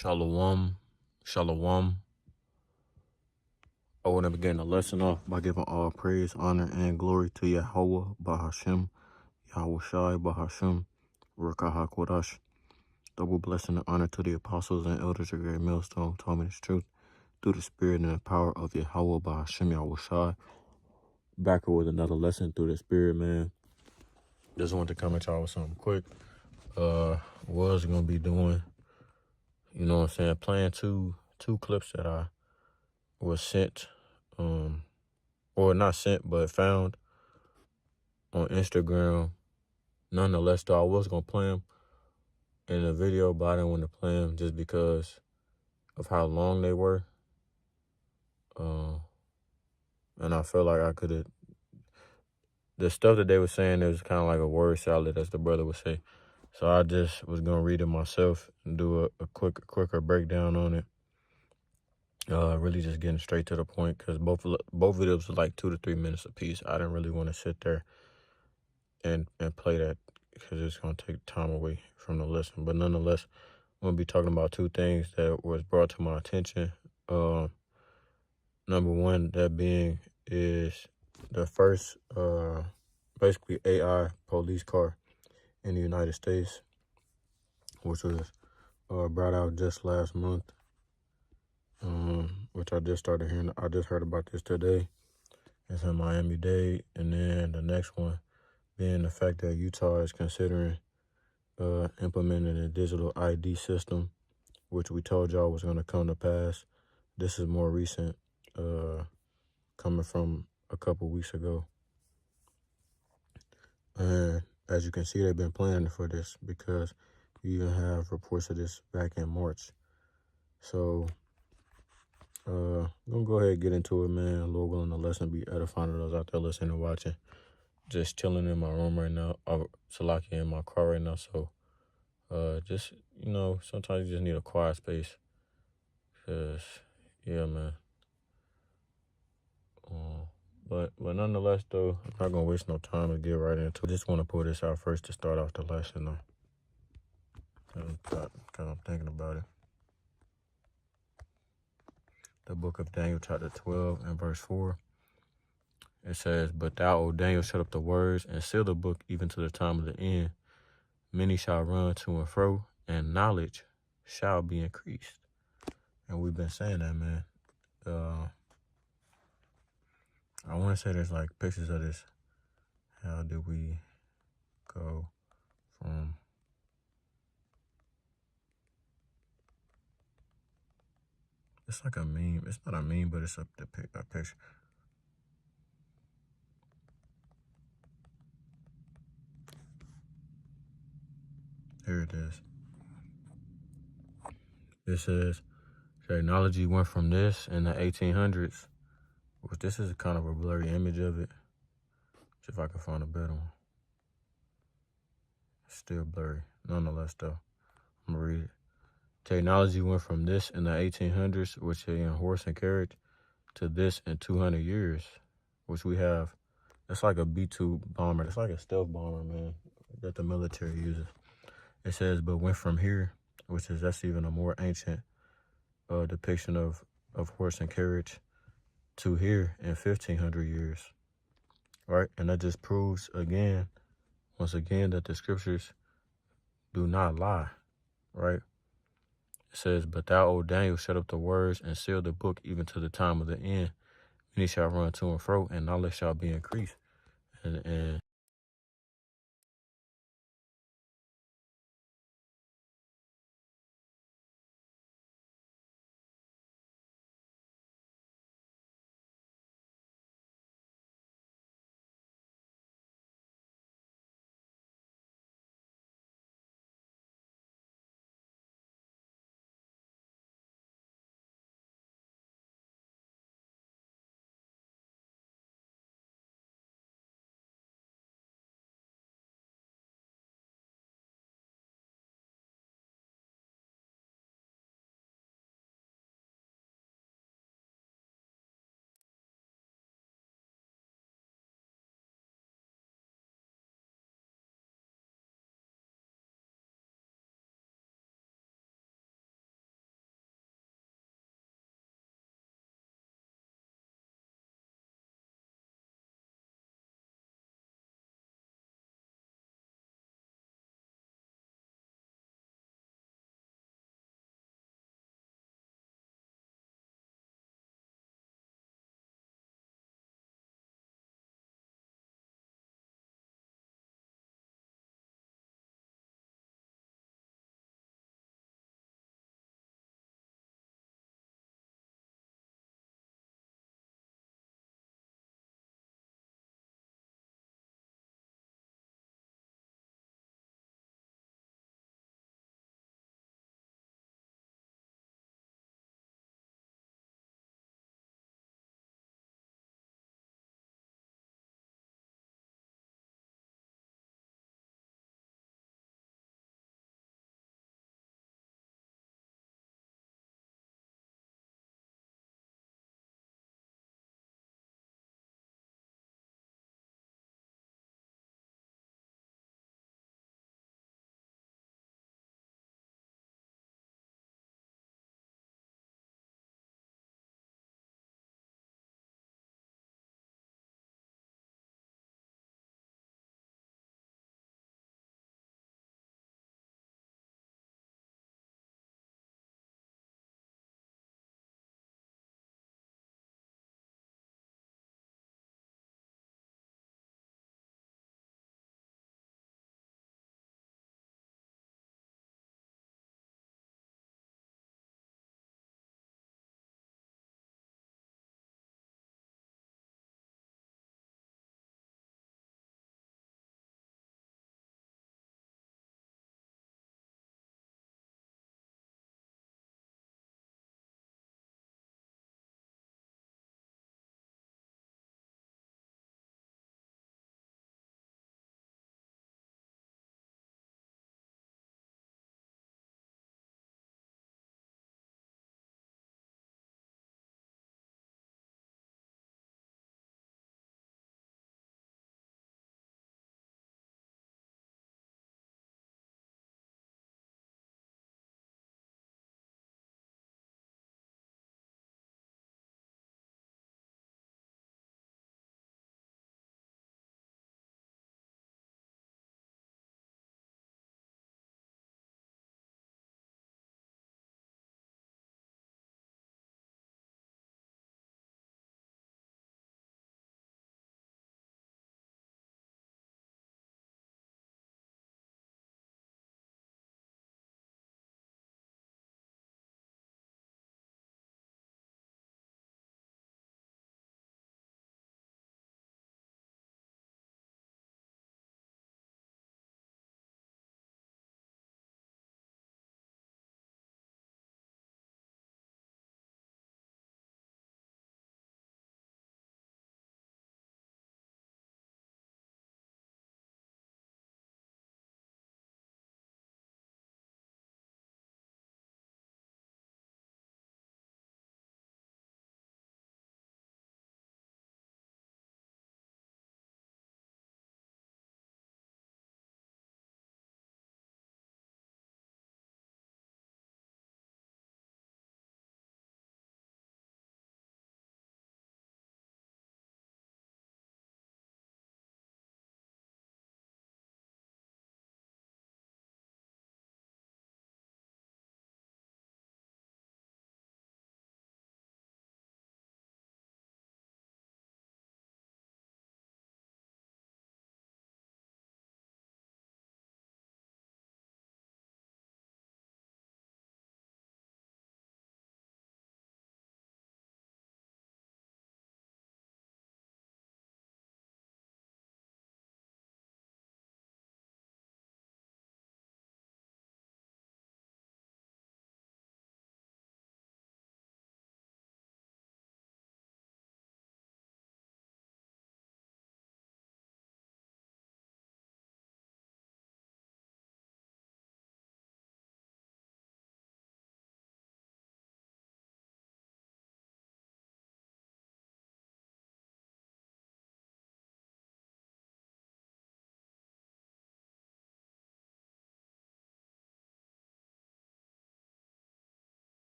Shalom. Shalom. I want to begin the lesson off by giving all praise, honor, and glory to Yahweh, Bahashem, Yahweh Shai, Bahashem, Ruach HaKodesh. Double blessing and honor to the apostles and elders of Great Millstone, taught me this truth through the spirit and the power of Yahweh, Bahashem, Yahweh Shai. Back with another lesson through the spirit, man. Just wanted to come at y'all with something quick. Was going to be doing, you know what I'm saying, playing two clips that I was sent, or not sent, but found on Instagram. Nonetheless, though, I was going to play them in a video, but I didn't want to play them just because of how long they were. And I felt like I could have, the stuff that they were saying, it was kind of like a word salad, as the brother would say. So I just was going to read it myself and do a quicker breakdown on it. Really just getting straight to the point, because both videos were like 2 to 3 minutes a piece. I didn't really want to sit there and play that, because it's going to take time away from the lesson. But nonetheless, I'm going to be talking about two things that was brought to my attention. Number one, that being is the first basically AI police car in the United States, which was brought out just last month, which I just started hearing. I just heard about this today. It's in Miami-Dade. And then the next one being the fact that Utah is considering implementing a digital ID system, which we told y'all was going to come to pass. This is more recent, coming from a couple weeks ago. And as you can see, they've been planning for this, because you even have reports of this back in March. So I'm going to go ahead and get into it, man. Lord willing, the lesson be edifying to those out there listening and watching. Just chilling in my room right now. Salaki in my car right now. So just, you know, sometimes you just need a quiet space. Because, yeah, man. But nonetheless, though, I'm not going to waste no time to get right into it. I just want to pull this out first to start off the lesson, though. Because I'm thinking about it. The book of Daniel, chapter 12 and verse 4. It says, "But thou, O Daniel, shut up the words and seal the book even to the time of the end. Many shall run to and fro, and knowledge shall be increased." And we've been saying that, man. I want to say there's like pictures of this. How did we go from... It's like a meme. It's not a meme, but it's a picture. Here it is. It says, technology went from this in the 1800s, which this is kind of a blurry image of it. See if I can find a better one. It's still blurry. Nonetheless, though, I'm going to read it. Technology went from this in the 1800s, which is in horse and carriage, to this in 200 years, which we have. It's like a B-2 bomber. It's like a stealth bomber, man, that the military uses. It says, but went from here, which is, that's even a more ancient depiction of horse and carriage, to here in 1,500 years, right? And that just proves again, once again, that the scriptures do not lie, right? It says, but thou, O Daniel, shut up the words and seal the book even to the time of the end. Many shall run to and fro, and knowledge shall be increased. And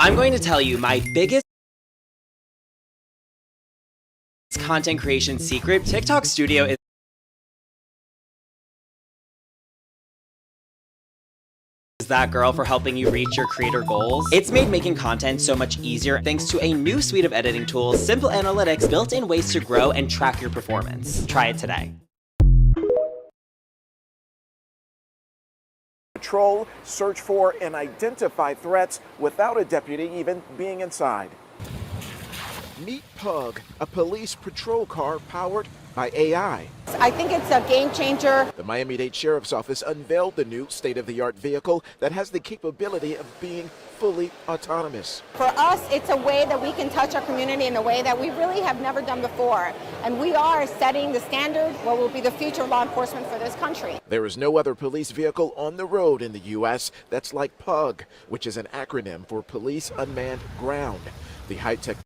I'm going to tell you my biggest content creation secret. TikTok Studio is that girl for helping you reach your creator goals. It's made making content so much easier thanks to a new suite of editing tools, simple analytics, built-in ways to grow and track your performance. Try it today. Patrol, search for, and identify threats without a deputy even being inside. Meet Pug, a police patrol car powered by AI. I think it's a game changer. The Miami-Dade Sheriff's Office unveiled the new state-of-the-art vehicle that has the capability of being fully autonomous. For us, it's a way that we can touch our community in a way that we really have never done before. And we are setting the standard what will be the future of law enforcement for this country. There is no other police vehicle on the road in the U.S. that's like PUG, which is an acronym for Police Unmanned Ground. The high-tech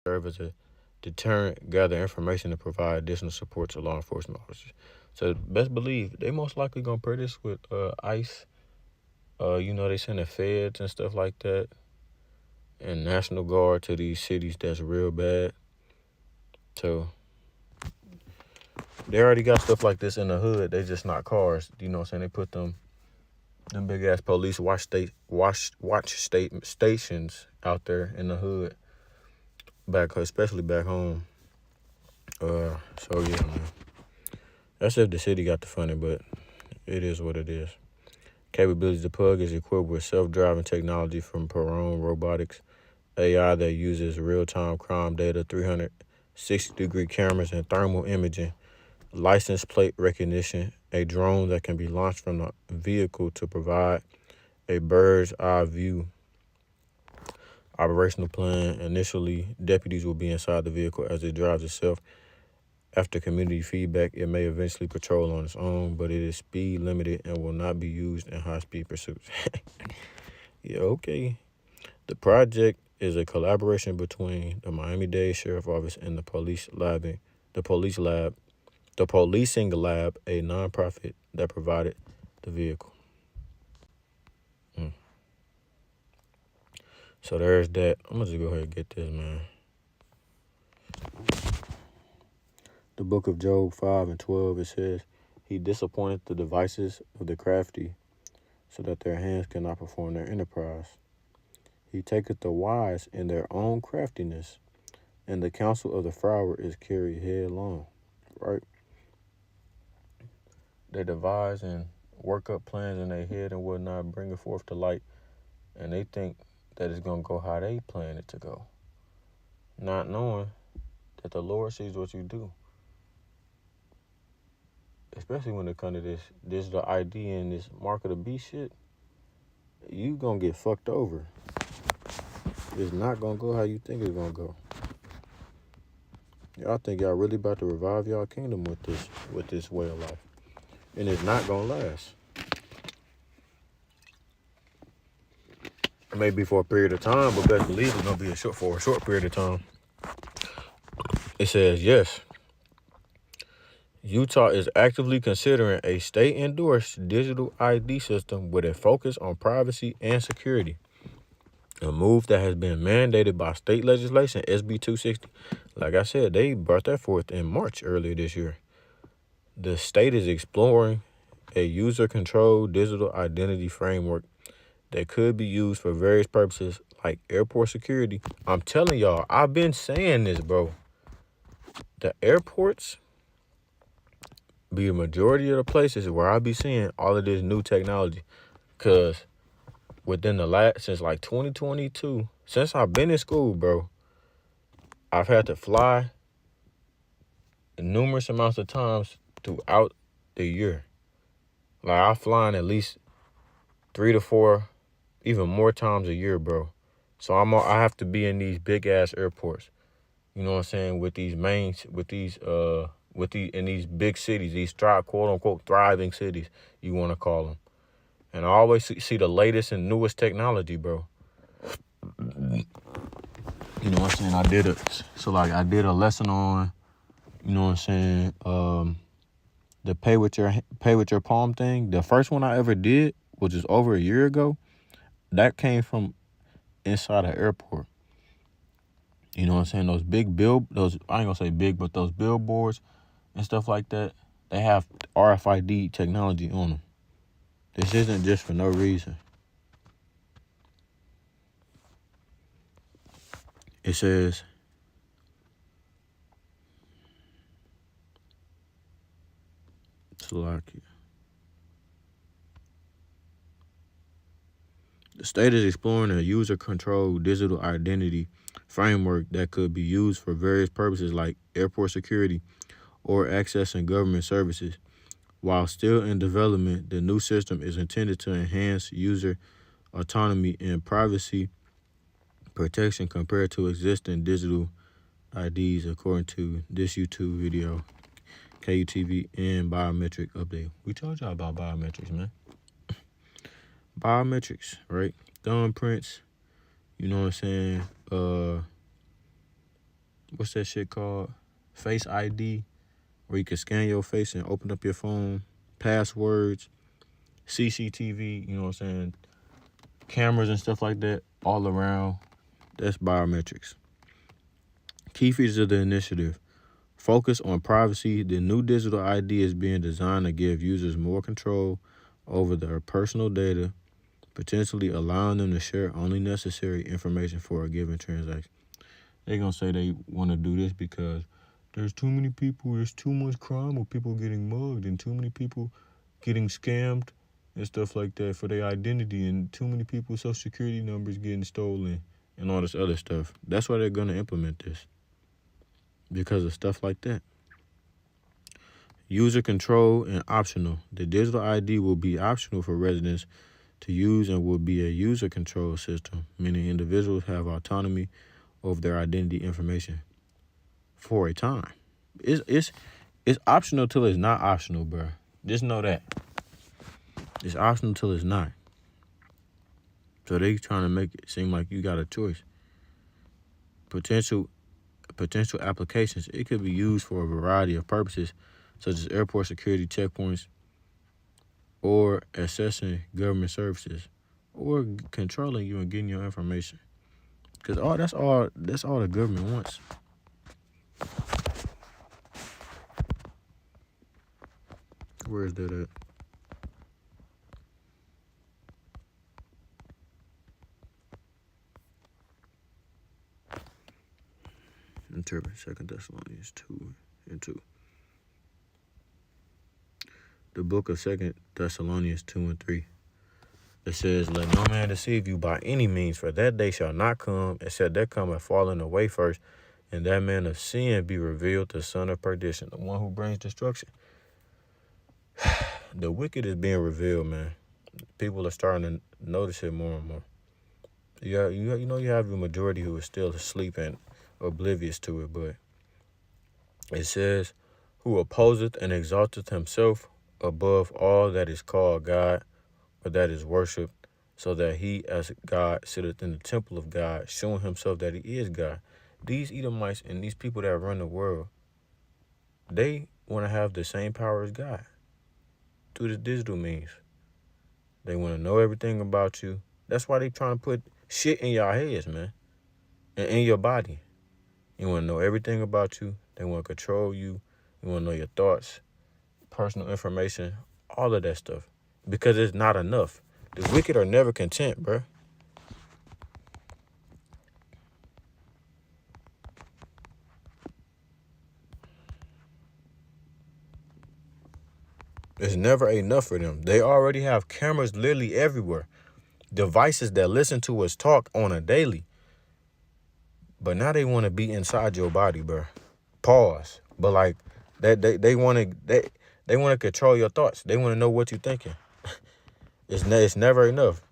serve as a deterrent, gather information, and provide additional support to law enforcement officers. So best believe they most likely gonna pair this with ICE. They send the feds and stuff like that, and National Guard to these cities that's real bad. So they already got stuff like this in the hood. They just not cars. You know what I'm saying? They put them big ass police watch stations out there in the hood. Especially back home. So yeah, man. That's if the city got the funding, but it is what it is. Capabilities of PUG is equipped with self-driving technology from Perron Robotics, AI that uses real-time crime data, 360-degree cameras, and thermal imaging, license plate recognition, a drone that can be launched from the vehicle to provide a bird's eye view. Operational plan. Initially, deputies will be inside the vehicle as it drives itself. After community feedback, it may eventually patrol on its own, but it is speed limited and will not be used in high-speed pursuits. Yeah, okay. The project is a collaboration between the Miami-Dade Sheriff's Office and the Policing Lab, a nonprofit that provided the vehicle. So there's that. I'm going to just go ahead and get this, man. The book of Job 5:12, it says, He disappointed the devices of the crafty so that their hands cannot perform their enterprise. He taketh the wise in their own craftiness, and the counsel of the froward is carried headlong. Right? They devise and work up plans in their head and whatnot, bring it forth to light, and they think that it's going to go how they plan it to go, not knowing that the Lord sees what you do. Especially when it comes to this digital ID and this mark of the beast shit, you going to get fucked over. It's not going to go how you think it's going to go. Y'all think y'all really about to revive y'all kingdom with this way of life. And it's not going to last. It may be for a period of time, but best believe it's going to be for a short period of time. It says, yes, Utah is actively considering a state-endorsed digital ID system with a focus on privacy and security. A move that has been mandated by state legislation, SB 260. Like I said, they brought that forth in March earlier this year. The state is exploring a user-controlled digital identity framework that could be used for various purposes like airport security. I'm telling y'all, I've been saying this, bro. The airports be a majority of the places where I be seeing all of this new technology. Because within the since like 2022, since I've been in school, bro, I've had to fly numerous amounts of times throughout the year. Like, I fly at least 3 to 4, even more times a year, bro. So I have to be in these big ass airports. You know what I'm saying? In these big cities, these quote unquote thriving cities, you want to call them. And I always see the latest and newest technology, bro. You know what I'm saying? I did a lesson on, you know what I'm saying, the pay with your palm thing. The first one I ever did, which is over a year ago, that came from inside an airport. You know what I'm saying? Those I ain't gonna say big, but those billboards and stuff like that, they have RFID technology on them. This isn't just for no reason. It says, Slovakia. The state is exploring a user-controlled digital identity framework that could be used for various purposes like airport security or accessing government services. While still in development, the new system is intended to enhance user autonomy and privacy protection compared to existing digital IDs, according to this YouTube video, KUTV, and biometric update. We told y'all about biometrics, man. Biometrics, right? Thumbprints, you know what I'm saying? What's that shit called? Face ID, where you can scan your face and open up your phone. Passwords, CCTV, you know what I'm saying? Cameras and stuff like that all around. That's biometrics. Key features of the initiative. Focus on privacy. The new digital ID is being designed to give users more control over their personal data, potentially allowing them to share only necessary information for a given transaction. They're going to say they want to do this because there's too many people, there's too much crime with people getting mugged and too many people getting scammed and stuff like that for their identity, and too many people's social security numbers getting stolen and all this other stuff. That's why they're going to implement this, because of stuff like that. User control and optional. The digital ID will be optional for residents to use and will be a user control system, meaning individuals have autonomy over their identity information for a time. It's optional till it's not optional, bro. Just know that. It's optional till it's not. So they trying to make it seem like you got a choice. Potential applications. It could be used for a variety of purposes, such as airport security checkpoints, or accessing government services, or controlling you and getting your information. Because that's all the government wants. Where is that at? Interpret 2 Thessalonians 2:2. The book of 2 Thessalonians 2:3. It says, let no man deceive you by any means, for that day shall not come, except there come a falling away first, and that man of sin be revealed, the son of perdition, the one who brings destruction. The wicked is being revealed, man. People are starting to notice it more and more. You have the majority who is still asleep and oblivious to it, but it says, who opposeth and exalteth himself above all that is called God, or that is worshipped, so that he as God sitteth in the temple of God, showing himself that he is God. These Edomites and these people that run the world, they want to have the same power as God through the digital means. They want to know everything about you. That's why they trying to put shit in your heads, man, and in your body. You want to know everything about you. They want to control you. You want to know your thoughts, personal information, all of that stuff. Because it's not enough. The wicked are never content, bro. It's never enough for them. They already have cameras literally everywhere. Devices that listen to us talk on a daily. But now they want to be inside your body, bro. Pause. But like they want to they want to control your thoughts. They want to know what you're thinking. It's never enough.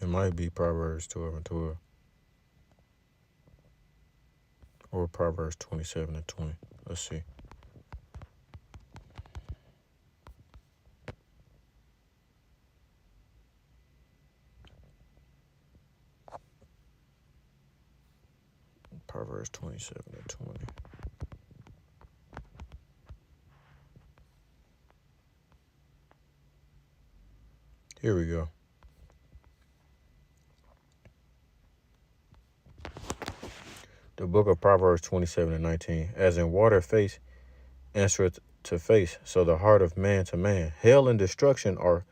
It might be Proverbs 12:12 or Proverbs 27:20. Let's see. Proverbs 27:20. Here we go. The book of Proverbs 27:19. As in water face answereth to face, so the heart of man to man. Hell and destruction are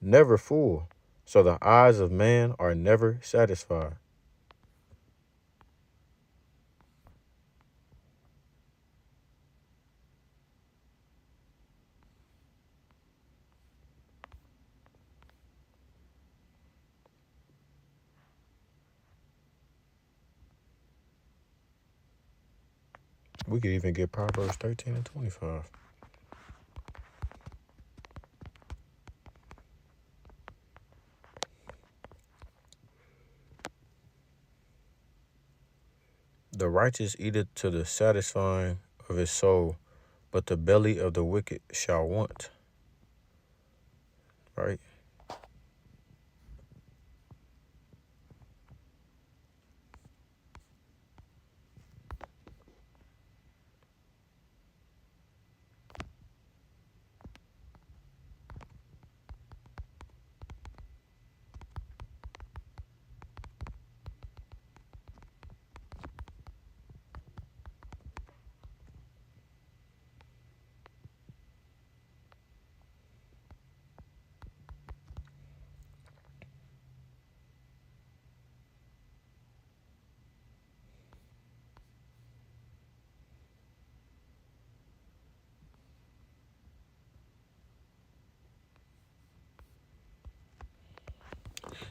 never full, so the eyes of man are never satisfied. We could even get Proverbs 13:25. The righteous eateth to the satisfying of his soul, but the belly of the wicked shall want. Right?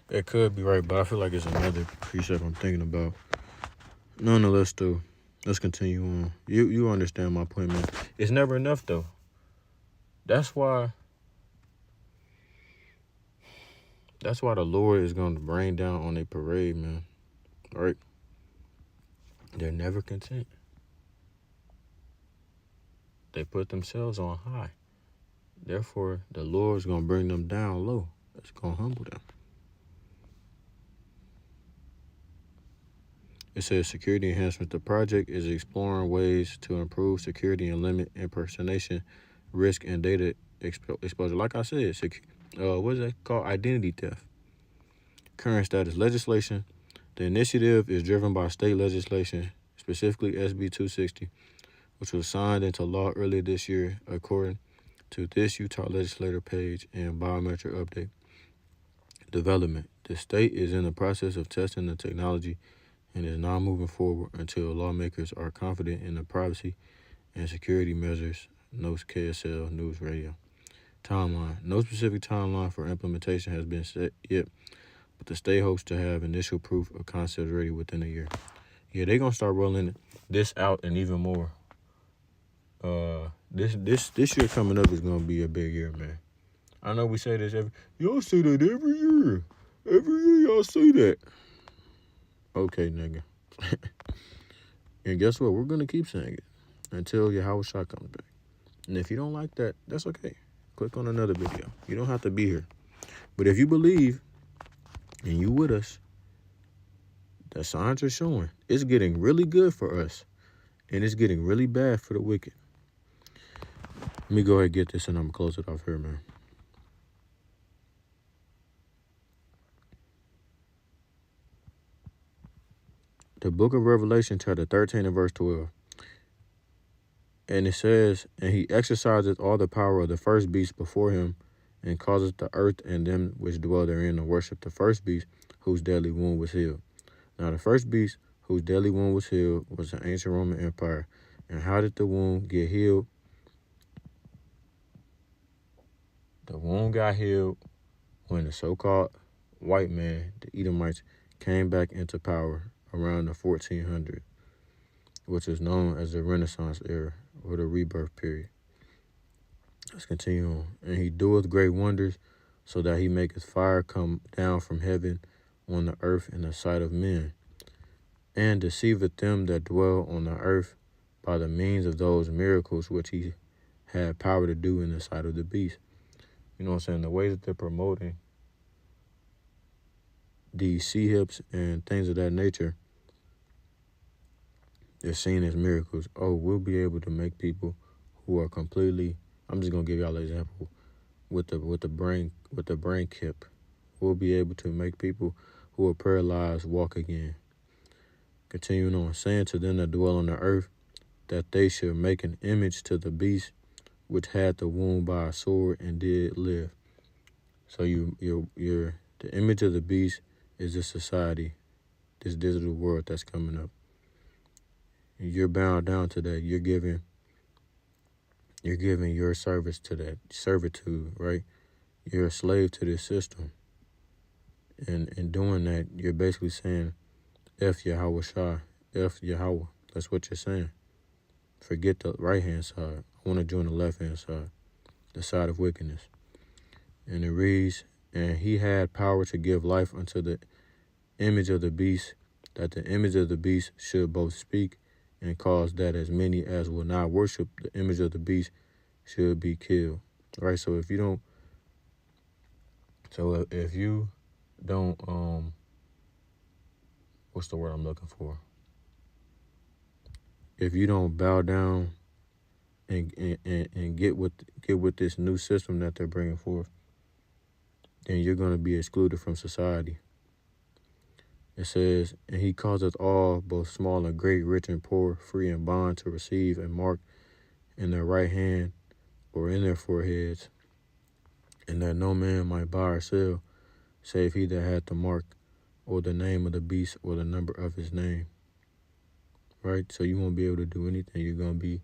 It could be right, but I feel like it's another precept I'm thinking about. Nonetheless, though, let's continue on. You understand my point, man. It's never enough, though. That's why the Lord is going to rain down on a parade, man. Right? They're never content. They put themselves on high. Therefore, the Lord's going to bring them down low. It's going to humble them. It says security enhancement. The project is exploring ways to improve security and limit impersonation, risk, and data exposure. Like I said, what is that called? Identity theft. Current status legislation. The initiative is driven by state legislation, specifically SB 260, which was signed into law earlier this year, according to this Utah legislator page and biometric update. Development. The state is in the process of testing the technology and is not moving forward until lawmakers are confident in the privacy and security measures, notes KSL News Radio. Timeline. No specific timeline for implementation has been set yet, but the state hopes to have initial proof of concept ready within a year. Yeah, they're going to start rolling this out and even more. This year coming up is going to be a big year, man. I know we say this y'all say that every year. Every year y'all say that. Okay, nigga. And guess what? We're going to keep saying it until Yahweh Shah comes back. And if you don't like that, that's okay. Click on another video. You don't have to be here. But if you believe and you with us, the signs are showing. It's getting really good for us. And it's getting really bad for the wicked. Let me go ahead and get this and I'm going to close it off here, man. The book of Revelation, chapter 13 and verse 12. And it says, and he exerciseth all the power of the first beast before him, and causeth the earth and them which dwell therein to worship the first beast, whose deadly wound was healed. Now the first beast, whose deadly wound was healed, was the ancient Roman Empire. And how did the wound get healed? The wound got healed when the so-called white man, the Edomites, came back into power around the 1400s, which is known as the Renaissance era or the rebirth period. Let's continue on. And he doeth great wonders, so that he maketh fire come down from heaven on the earth in the sight of men, and deceiveth them that dwell on the earth by the means of those miracles which he had power to do in the sight of the beast. You know what I'm saying? The way that they're promoting these sea hips and things of that nature, they're seen as miracles. Oh, we'll be able to make people who are completely, I'm just gonna give y'all an example with the brain kip. We'll be able to make people who are paralyzed walk again. Continuing on, saying to them that dwell on the earth that they should make an image to the beast which had the wound by a sword and did live. So the image of the beast is this society, this digital world that's coming up. And you're bound down to that. You're giving your service to that servitude, right? You're a slave to this system. And in doing that, you're basically saying, F Yahweh Shai, F Yahweh. That's what you're saying. Forget the right-hand side. I want to join the left-hand side, the side of wickedness. And it reads, and he had power to give life unto the image of the beast, that the image of the beast should both speak and cause that as many as will not worship the image of the beast should be killed. Right? So if you don't, what's the word I'm looking for? If you don't bow down and get with this new system that they're bringing forth, then you're going to be excluded from society. It says, and he causeth all, both small and great, rich and poor, free and bond, to receive a mark in their right hand or in their foreheads, and that no man might buy or sell, save he that had the mark, or the name of the beast, or the number of his name. Right? So you won't be able to do anything. You're going to be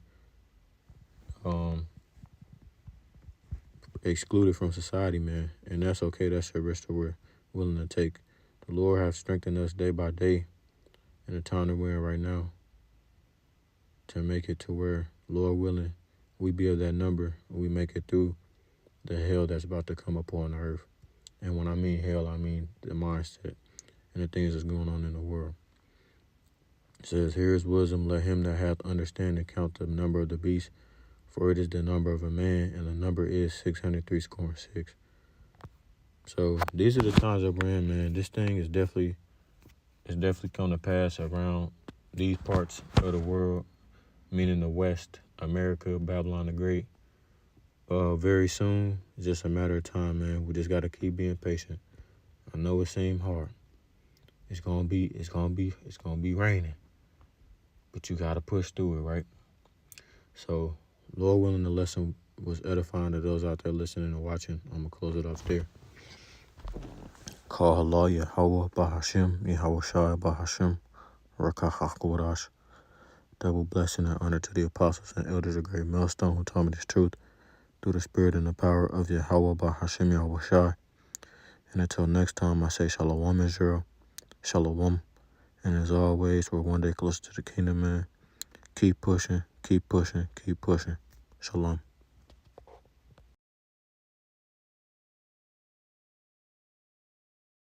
excluded from society, man. And that's okay. That's a risk that we're willing to take. The Lord has strengthened us day by day in the time that we're in right now to make it to where, Lord willing, we be of that number and we make it through the hell that's about to come upon the earth. And when I mean hell, I mean the mindset and the things that's going on in the world. It says, here is wisdom, let him that hath understanding count the number of the beast, for it is the number of a man, and the number is 636. So these are the times that we're in, man. This thing is definitely come to pass around these parts of the world, meaning the West, America, Babylon the Great. Very soon, it's just a matter of time, man. We just gotta keep being patient. I know it seems hard. It's gonna be raining, but you gotta push through it, right? So, Lord willing, the lesson was edifying to those out there listening and watching. I'm gonna close it off there. Call Allah Yahweh Bahashim, Yahweh Shai Bahashim, Rakah Hakodash. Double blessing and honor to the apostles and elders of Great Millstone who taught me this truth through the spirit and the power of Yahweh Bahashim, Yahweh Shai. And until next time, I say Shalom Israel, Shalom. And as always, we're one day closer to the kingdom, man. Keep pushing, keep pushing, keep pushing. Shalom.